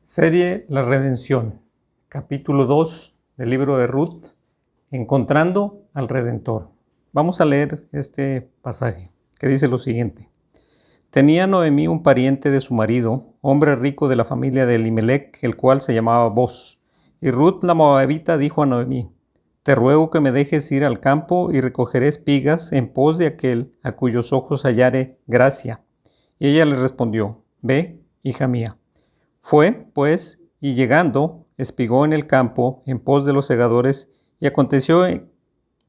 Serie La Redención, capítulo 2 del libro de Ruth, Encontrando al Redentor. Vamos a leer este pasaje que dice lo siguiente. Tenía Noemí un pariente de su marido, hombre rico de la familia de Elimelec, el cual se llamaba Boz. Y Ruth la moabita dijo a Noemí, te ruego que me dejes ir al campo y recogeré espigas en pos de aquel a cuyos ojos hallare gracia. Y ella le respondió, ve, hija mía. Fue, pues, y llegando, espigó en el campo en pos de los segadores, y aconteció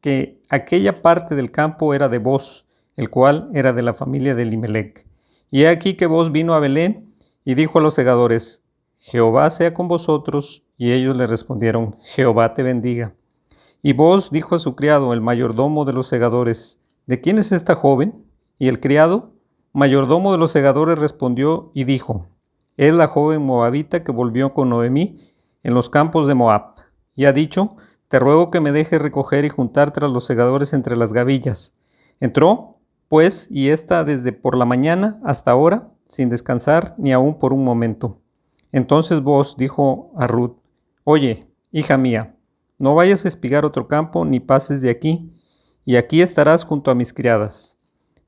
que aquella parte del campo era de Boz, el cual era de la familia de Elimelec. Y he aquí que Boz vino a Belén, y dijo a los segadores, Jehová sea con vosotros, y ellos le respondieron, Jehová te bendiga. Y Boz dijo a su criado, el mayordomo de los segadores, ¿de quién es esta joven? Y el criado, mayordomo de los segadores, respondió y dijo, es la joven moabita que volvió con Noemí en los campos de Moab. Y ha dicho, te ruego que me dejes recoger y juntar tras los segadores entre las gavillas. Entró, pues, y ésta desde por la mañana hasta ahora, sin descansar ni aún por un momento. Entonces Boz dijo a Ruth, oye, hija mía, no vayas a espigar otro campo, ni pases de aquí, y aquí estarás junto a mis criadas.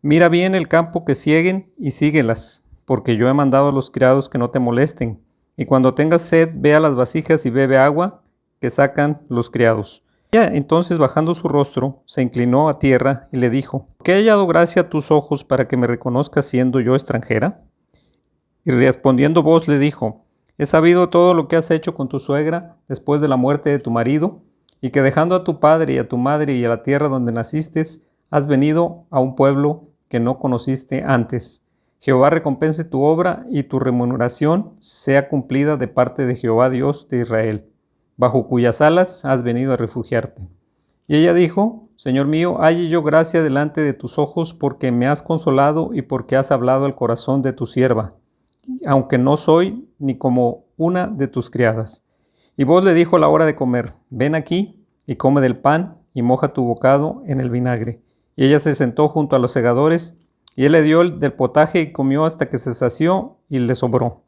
Mira bien el campo que sieguen y síguelas, porque yo he mandado a los criados que no te molesten. Y cuando tengas sed, ve a las vasijas y bebe agua que sacan los criados. Ella entonces, bajando su rostro, se inclinó a tierra y le dijo, ¿qué he hallado gracia a tus ojos para que me reconozcas siendo yo extranjera? Y respondiendo Boz le dijo, he sabido todo lo que has hecho con tu suegra después de la muerte de tu marido, y que dejando a tu padre y a tu madre y a la tierra donde naciste, has venido a un pueblo que no conociste antes. Jehová recompense tu obra y tu remuneración sea cumplida de parte de Jehová Dios de Israel, bajo cuyas alas has venido a refugiarte. Y ella dijo, Señor mío, halle yo gracia delante de tus ojos porque me has consolado y porque has hablado al corazón de tu sierva, aunque no soy ni como una de tus criadas. Y Boz le dijo a la hora de comer, ven aquí y come del pan y moja tu bocado en el vinagre. Y ella se sentó junto a los segadores, y él le dio del potaje y comió hasta que se sació y le sobró.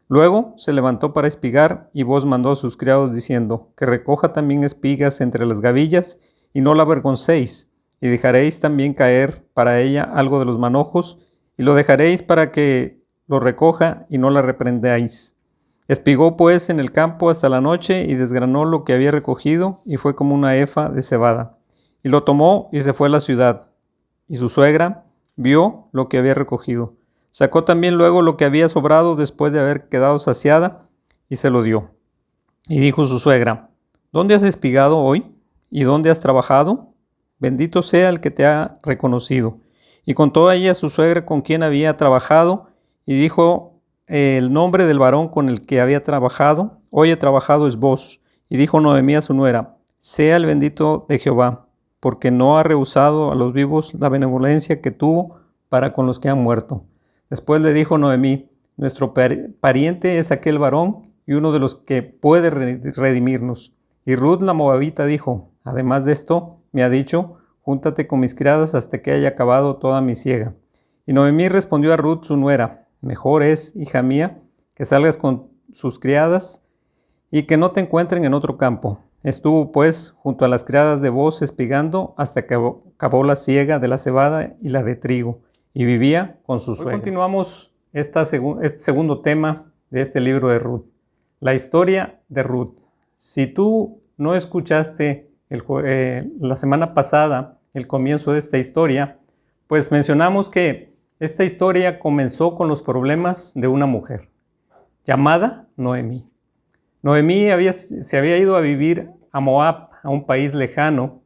Luego se levantó para espigar, y Boz mandó a sus criados diciendo, que recoja también espigas entre las gavillas, y no la avergoncéis, y dejaréis también caer para ella algo de los manojos, y lo dejaréis para que lo recoja, y no la reprendáis. Espigó pues en el campo hasta la noche, y desgranó lo que había recogido, y fue como una efa de cebada. Y lo tomó y se fue a la ciudad. Y su suegra vio lo que había recogido. Sacó también luego lo que había sobrado después de haber quedado saciada y se lo dio. Y dijo su suegra, ¿dónde has espigado hoy? ¿Y dónde has trabajado? Bendito sea el que te ha reconocido. Y contó a ella su suegra con quien había trabajado y dijo el nombre del varón con el que había trabajado. Hoy he trabajado es Boz. Y dijo Noemí a su nuera, sea el bendito de Jehová, porque no ha rehusado a los vivos la benevolencia que tuvo para con los que han muerto. Después le dijo Noemí, nuestro pariente es aquel varón y uno de los que puede redimirnos. Y Ruth la moabita dijo, además de esto, me ha dicho, júntate con mis criadas hasta que haya acabado toda mi siega. Y Noemí respondió a Ruth su nuera, mejor es, hija mía, que salgas con sus criadas y que no te encuentren en otro campo. Estuvo pues junto a las criadas de Boz espigando hasta que acabó la siega de la cebada y la de trigo, y vivía con su suegra. Hoy continuamos este segundo tema de este libro de Ruth, la historia de Ruth. Si tú no escuchaste la semana pasada el comienzo de esta historia, pues mencionamos que esta historia comenzó con los problemas de una mujer llamada Noemí. Noemí se había ido a vivir a Moab, a un país lejano,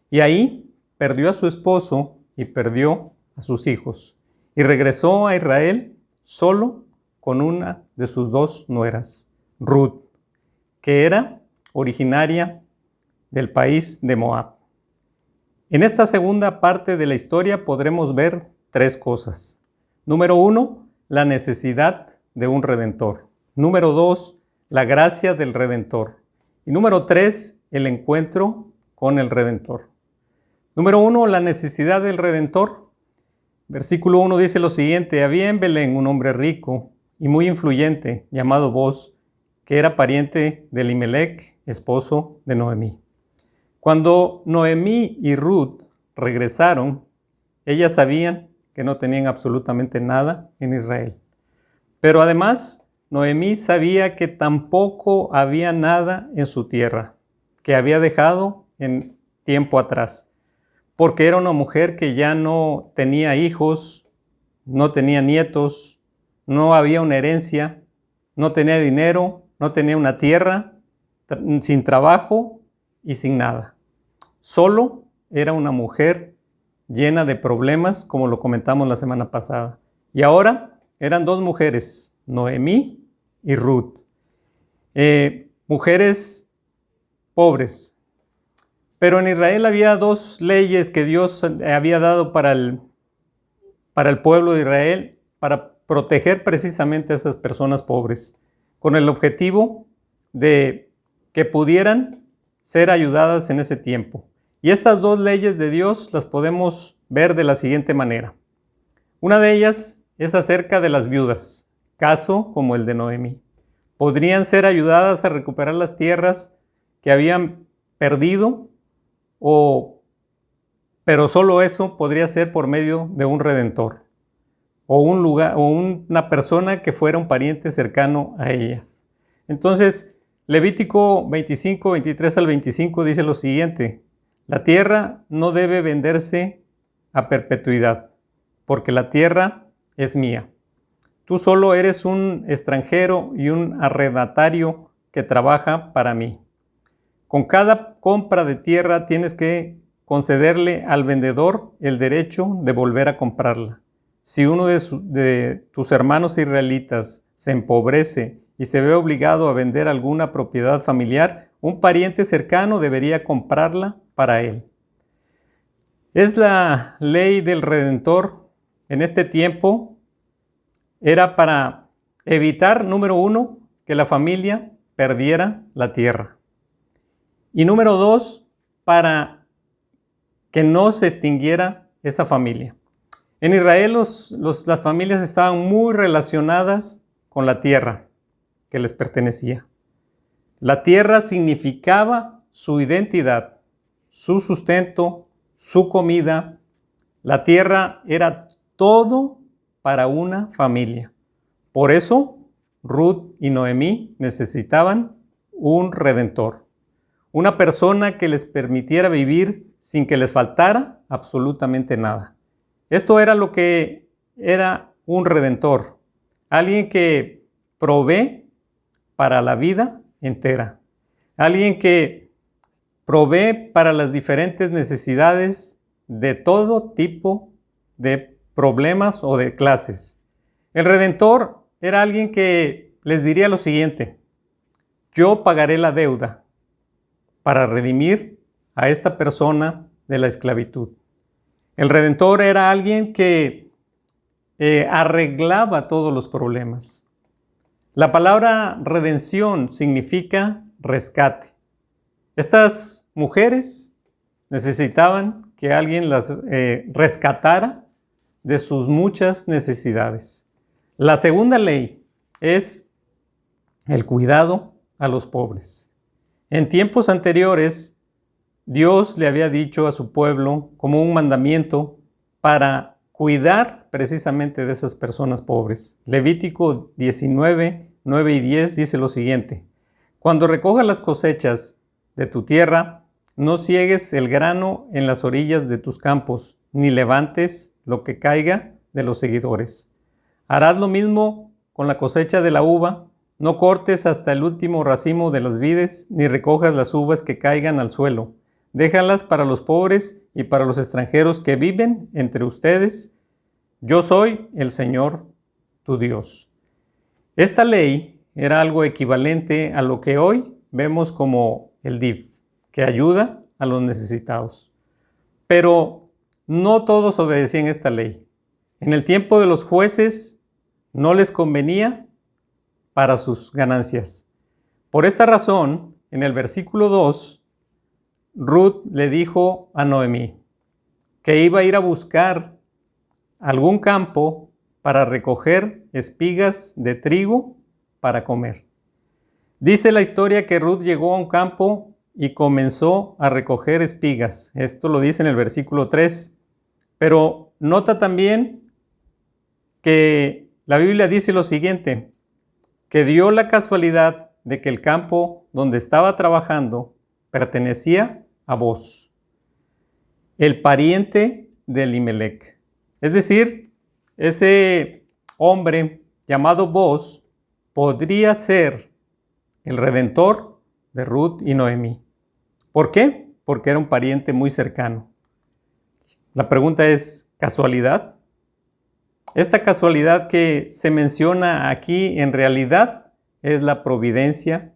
y ahí perdió a su esposo y perdió a sus hijos. Y regresó a Israel solo con una de sus dos nueras, Ruth, que era originaria del país de Moab. En esta segunda parte de la historia podremos ver tres cosas. Número 1, la necesidad de un redentor. Número 2, la gracia del Redentor. Y número 3, el encuentro con el Redentor. Número 1, la necesidad del Redentor. Versículo 1 dice lo siguiente, había en Belén un hombre rico y muy influyente llamado Boz, que era pariente de Elimelec, esposo de Noemí. Cuando Noemí y Ruth regresaron, ellas sabían que no tenían absolutamente nada en Israel. Pero además, Noemí sabía que tampoco había nada en su tierra, que había dejado en tiempo atrás, porque era una mujer que ya no tenía hijos, no tenía nietos, no había una herencia, no tenía dinero, no tenía una tierra, sin trabajo y sin nada. Solo era una mujer llena de problemas, como lo comentamos la semana pasada. Y ahora eran dos mujeres, Noemí y Ruth. Mujeres pobres. Pero en Israel había dos leyes que Dios había dado para el pueblo de Israel para proteger precisamente a esas personas pobres, con el objetivo de que pudieran ser ayudadas en ese tiempo. Y estas dos leyes de Dios las podemos ver de la siguiente manera. Una de ellas es acerca de las viudas, caso como el de Noemí. Podrían ser ayudadas a recuperar las tierras que habían perdido, pero solo eso podría ser por medio de un redentor o un lugar o una persona que fuera un pariente cercano a ellas. Entonces, Levítico 25, 23 al 25 dice lo siguiente: la tierra no debe venderse a perpetuidad, porque la tierra es mía. Tú solo eres un extranjero y un arrendatario que trabaja para mí. Con cada compra de tierra tienes que concederle al vendedor el derecho de volver a comprarla. Si uno de tus hermanos israelitas se empobrece y se ve obligado a vender alguna propiedad familiar, un pariente cercano debería comprarla para él. Es la ley del Redentor en este tiempo. Era para evitar, número uno, que la familia perdiera la tierra. Y número dos, para que no se extinguiera esa familia. En Israel las familias estaban muy relacionadas con la tierra que les pertenecía. La tierra significaba su identidad, su sustento, su comida. La tierra era todo para una familia. Por eso, Ruth y Noemí necesitaban un redentor. Una persona que les permitiera vivir sin que les faltara absolutamente nada. Esto era lo que era un redentor. Alguien que provee para la vida entera. Alguien que provee para las diferentes necesidades de todo tipo de problemas o de clases. El redentor era alguien que les diría lo siguiente: yo pagaré la deuda para redimir a esta persona de la esclavitud. El redentor era alguien que arreglaba todos los problemas. La palabra redención significa rescate. Estas mujeres necesitaban que alguien las rescatara de sus muchas necesidades. La segunda ley es el cuidado a los pobres. En tiempos anteriores, Dios le había dicho a su pueblo como un mandamiento para cuidar precisamente de esas personas pobres. Levítico 19, 9 y 10 dice lo siguiente: cuando recojas las cosechas de tu tierra, no ciegues el grano en las orillas de tus campos, ni levantes lo que caiga de los seguidores. Harás lo mismo con la cosecha de la uva. No cortes hasta el último racimo de las vides, ni recojas las uvas que caigan al suelo. Déjalas para los pobres y para los extranjeros que viven entre ustedes. Yo soy el Señor, tu Dios. Esta ley era algo equivalente a lo que hoy vemos como el DIF, que ayuda a los necesitados. Pero no todos obedecían esta ley. En el tiempo de los jueces no les convenía para sus ganancias. Por esta razón, en el versículo 2, Ruth le dijo a Noemí que iba a ir a buscar algún campo para recoger espigas de trigo para comer. Dice la historia que Ruth llegó a un campo y comenzó a recoger espigas. Esto lo dice en el versículo 3. Pero nota también que la Biblia dice lo siguiente, que dio la casualidad de que el campo donde estaba trabajando pertenecía a Booz, el pariente de Elimelec. Es decir, ese hombre llamado Booz podría ser el redentor de Ruth y Noemí. ¿Por qué? Porque era un pariente muy cercano. La pregunta es, ¿casualidad? Esta casualidad que se menciona aquí en realidad es la providencia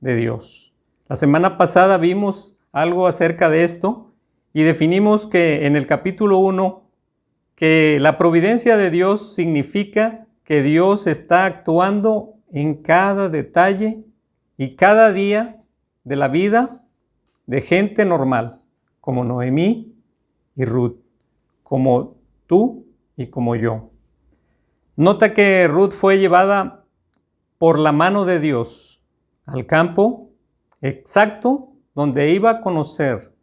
de Dios. La semana pasada vimos algo acerca de esto y definimos que en el capítulo 1 que la providencia de Dios significa que Dios está actuando en cada detalle y cada día de la vida de gente normal, como Noemí y Ruth, como tú y como yo. Nota que Ruth fue llevada por la mano de Dios al campo exacto donde iba a conocer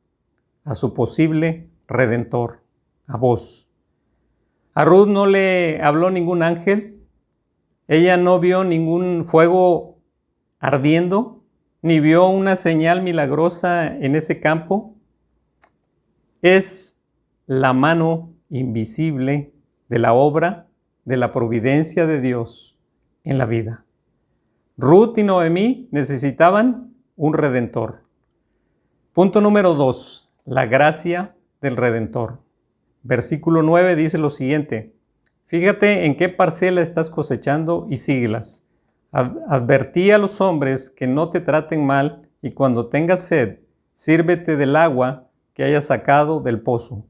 a su posible redentor, a Booz. A Ruth no le habló ningún ángel, ella no vio ningún fuego ardiendo, ni vio una señal milagrosa en ese campo. Es la mano invisible de la obra de la providencia de Dios en la vida. Ruth y Noemí necesitaban un redentor. Punto número 2, la gracia del redentor. Versículo 9 dice lo siguiente, fíjate en qué parcela estás cosechando y síguelas. Advertí a los hombres que no te traten mal y cuando tengas sed, sírvete del agua que hayas sacado del pozo.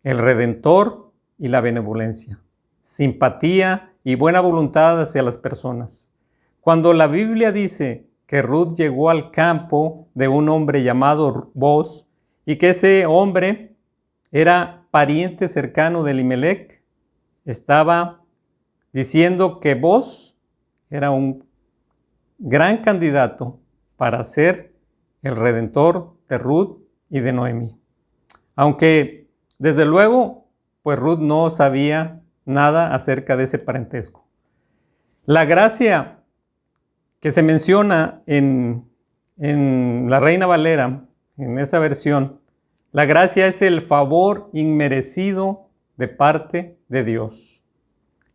El redentor y la benevolencia, simpatía y buena voluntad hacia las personas. Cuando la Biblia dice que Ruth llegó al campo de un hombre llamado Booz y que ese hombre era pariente cercano de Elimelec, estaba diciendo que Booz era un gran candidato para ser el redentor de Ruth y de Noemí. Aunque, desde luego, pues Ruth no sabía nada acerca de ese parentesco. La gracia que se menciona en la Reina Valera, en esa versión, la gracia es el favor inmerecido de parte de Dios.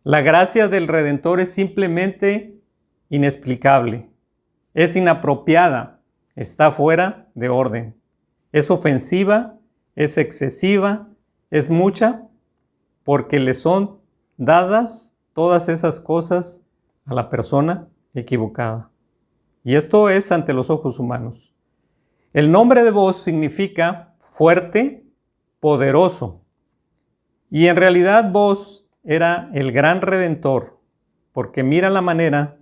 La gracia del Redentor es simplemente inexplicable, es inapropiada, está fuera de orden, es ofensiva, es excesiva, es mucha, porque le son dadas todas esas cosas a la persona equivocada. Y esto es ante los ojos humanos. El nombre de Booz significa fuerte, poderoso. Y en realidad Booz era el gran redentor, porque mira la manera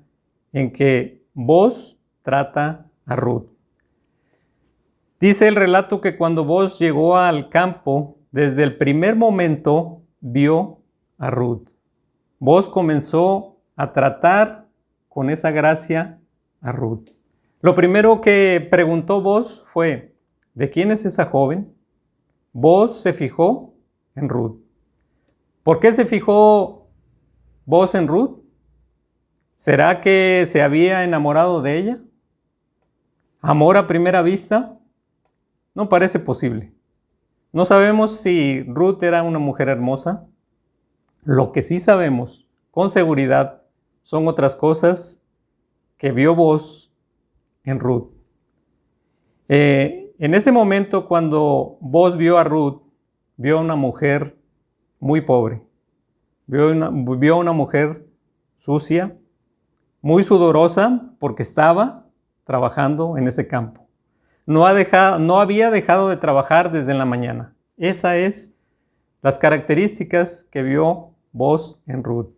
en que Booz trata a Ruth. Dice el relato que cuando Booz llegó al campo, desde el primer momento vio a Ruth. Booz comenzó a tratar con esa gracia a Ruth. Lo primero que preguntó Booz fue, ¿de quién es esa joven? Booz se fijó en Ruth. ¿Por qué se fijó Booz en Ruth? ¿Será que se había enamorado de ella? ¿Amor a primera vista? No parece posible. No sabemos si Ruth era una mujer hermosa. Lo que sí sabemos con seguridad son otras cosas que vio Booz en Ruth. En ese momento, cuando Booz vio a Ruth, vio a una mujer muy pobre. Vio a una mujer sucia, muy sudorosa, porque estaba trabajando en ese campo. No había dejado de trabajar desde la mañana. Esas es las características que vio Booz en Ruth.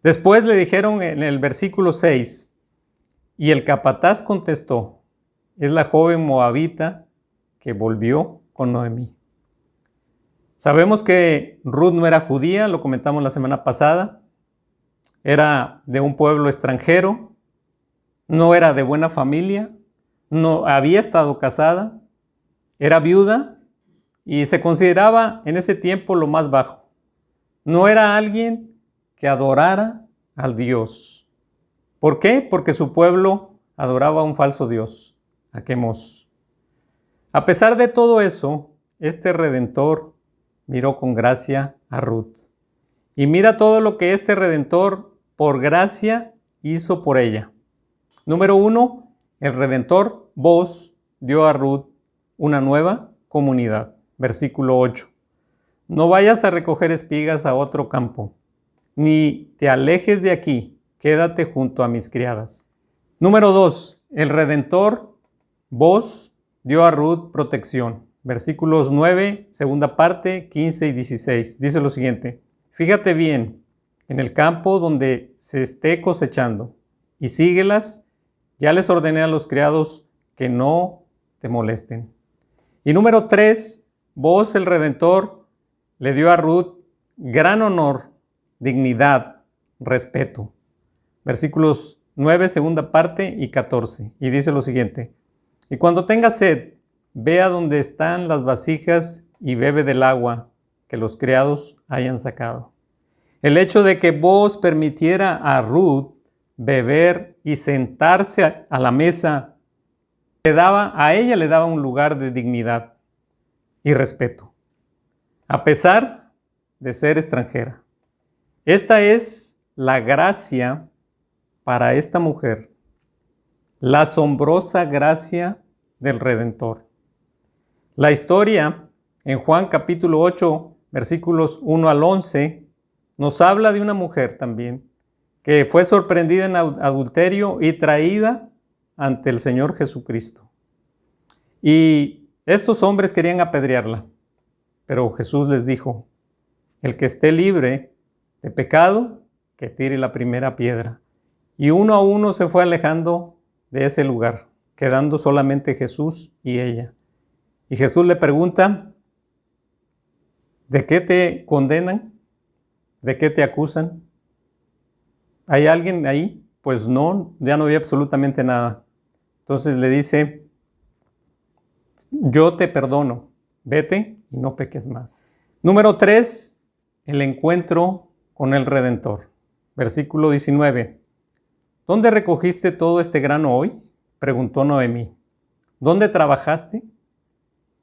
Después le dijeron en el versículo 6, y el capataz contestó, es la joven moabita que volvió con Noemí. Sabemos que Ruth no era judía, lo comentamos la semana pasada, era de un pueblo extranjero, no era de buena familia, no había estado casada, era viuda y se consideraba en ese tiempo lo más bajo. No era alguien que adorara al Dios. ¿Por qué? Porque su pueblo adoraba a un falso Dios, a Quemos. A pesar de todo eso, este Redentor miró con gracia a Ruth. Y mira todo lo que este Redentor, por gracia, hizo por ella. Número 1, el Redentor, Boaz, dio a Ruth una nueva comunidad. Versículo 8. No vayas a recoger espigas a otro campo, ni te alejes de aquí, quédate junto a mis criadas. Número 2, el Redentor, Boaz, dio a Ruth protección. Versículos 9, segunda parte, 15 y 16. Dice lo siguiente: fíjate bien en el campo donde se esté cosechando y síguelas. Ya les ordené a los criados que no te molesten. Y número 3, Boaz el Redentor le dio a Ruth gran honor, dignidad, respeto. Versículos 9, segunda parte y 14. Y dice lo siguiente: y cuando tengas sed, ve a donde están las vasijas y bebe del agua que los criados hayan sacado. El hecho de que Boaz permitiera a Ruth beber y sentarse a la mesa, a ella le daba un lugar de dignidad y respeto, a pesar de ser extranjera. Esta es la gracia para esta mujer, la asombrosa gracia del Redentor. La historia en Juan capítulo 8, versículos 1 al 11, nos habla de una mujer también que fue sorprendida en adulterio y traída ante el Señor Jesucristo. Y estos hombres querían apedrearla, pero Jesús les dijo: el que esté libre de pecado, que tire la primera piedra. Y uno a uno se fue alejando de ese lugar, quedando solamente Jesús y ella. Y Jesús le pregunta: ¿de qué te condenan? ¿De qué te acusan? ¿Hay alguien ahí? Pues no, ya no había absolutamente nada. Entonces le dice: yo te perdono, vete y no peques más. Número 3, el encuentro con el Redentor. Versículo 19. ¿Dónde recogiste todo este grano hoy?, preguntó Noemí. ¿Dónde trabajaste?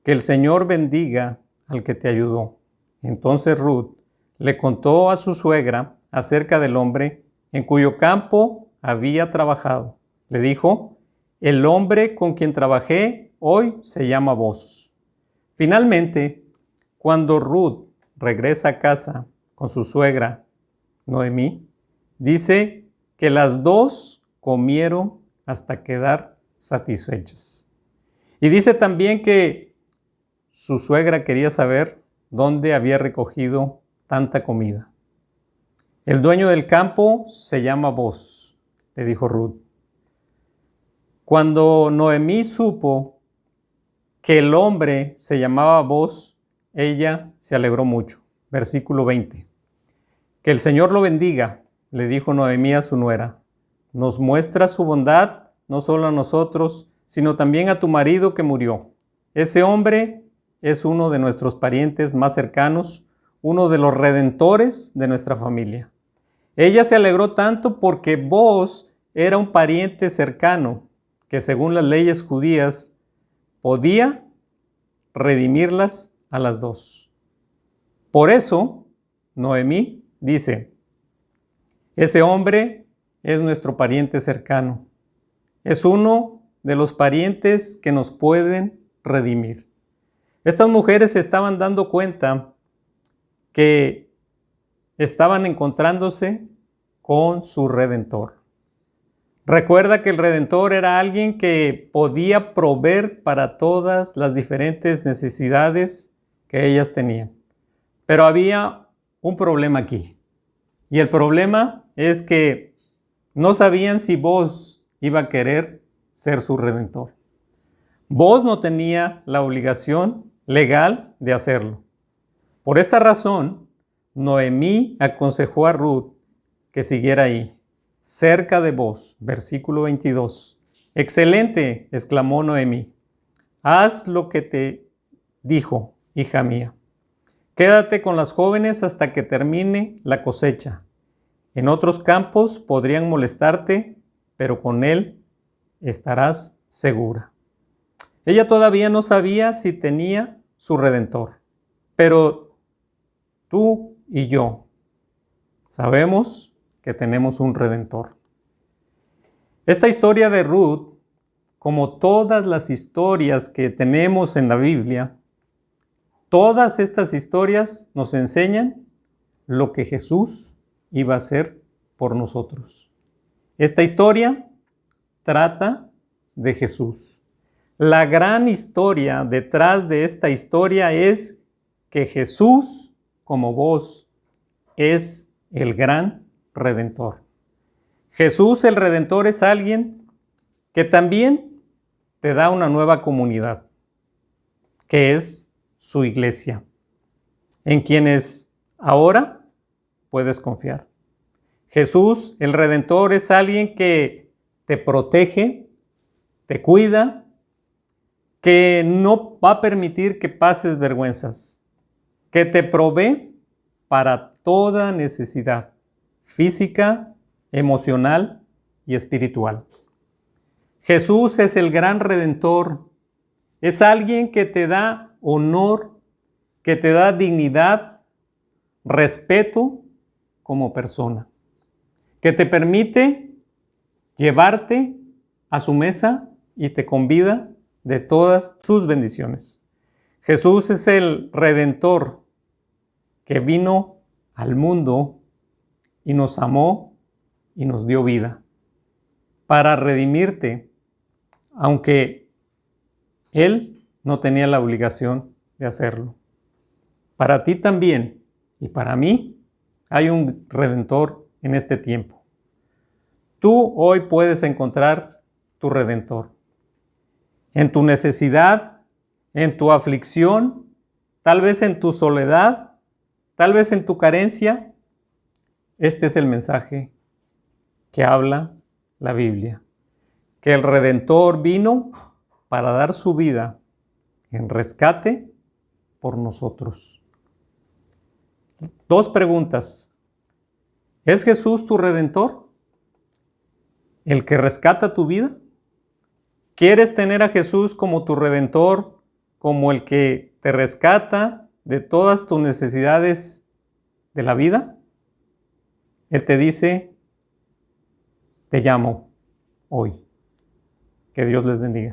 Que el Señor bendiga al que te ayudó. Entonces Ruth le contó a su suegra acerca del hombre en cuyo campo había trabajado. Le dijo: el hombre con quien trabajé hoy se llama Boaz. Finalmente, cuando Ruth regresa a casa con su suegra Noemí, dice que las dos comieron hasta quedar satisfechas. Y dice también que su suegra quería saber dónde había recogido tanta comida. El dueño del campo se llama Boaz, le dijo Ruth. Cuando Noemí supo que el hombre se llamaba Boaz, ella se alegró mucho. Versículo 20. Que el Señor lo bendiga, le dijo Noemí a su nuera. Nos muestra su bondad no solo a nosotros, sino también a tu marido que murió. Ese hombre es uno de nuestros parientes más cercanos, uno de los redentores de nuestra familia. Ella se alegró tanto porque Boaz era un pariente cercano que, según las leyes judías, podía redimirlas a las dos. Por eso, Noemí dice: ese hombre es nuestro pariente cercano. Es uno de los parientes que nos pueden redimir. Estas mujeres se estaban dando cuenta que estaban encontrándose con su Redentor. Recuerda que el Redentor era alguien que podía proveer para todas las diferentes necesidades que ellas tenían. Pero había un problema aquí. Y el problema es que no sabían si Boaz iba a querer ser su Redentor. Boaz no tenía la obligación legal de hacerlo. Por esta razón, Noemí aconsejó a Ruth que siguiera ahí, cerca de vos. Versículo 22. Excelente, exclamó Noemí. Haz lo que te dijo, hija mía. Quédate con las jóvenes hasta que termine la cosecha. En otros campos podrían molestarte, pero con él estarás segura. Ella todavía no sabía si tenía su Redentor, pero tú y yo sabemos que tenemos un Redentor. Esta historia de Ruth, como todas las historias que tenemos en la Biblia, todas estas historias nos enseñan lo que Jesús iba a hacer por nosotros. Esta historia trata de Jesús. La gran historia detrás de esta historia es que Jesús, como vos, es el gran Redentor. Jesús el Redentor es alguien que también te da una nueva comunidad, que es su iglesia, en quienes ahora puedes confiar. Jesús el Redentor es alguien que te protege, te cuida, que no va a permitir que pases vergüenzas, que te provee para toda necesidad física, emocional y espiritual. Jesús es el gran Redentor, es alguien que te da honor, que te da dignidad, respeto como persona, que te permite llevarte a su mesa y te convida de todas sus bendiciones. Jesús es el Redentor que vino al mundo y nos amó y nos dio vida para redimirte, aunque Él no tenía la obligación de hacerlo. Para ti también y para mí hay un Redentor en este tiempo. Tú hoy puedes encontrar tu Redentor. En tu necesidad, en tu aflicción, tal vez en tu soledad, tal vez en tu carencia. Este es el mensaje que habla la Biblia, que el Redentor vino para dar su vida en rescate por nosotros. 2 preguntas. ¿Es Jesús tu Redentor? ¿El que rescata tu vida? ¿Quieres tener a Jesús como tu Redentor, como el que te rescata de todas tus necesidades de la vida? Él te dice, te llamo hoy. Que Dios les bendiga.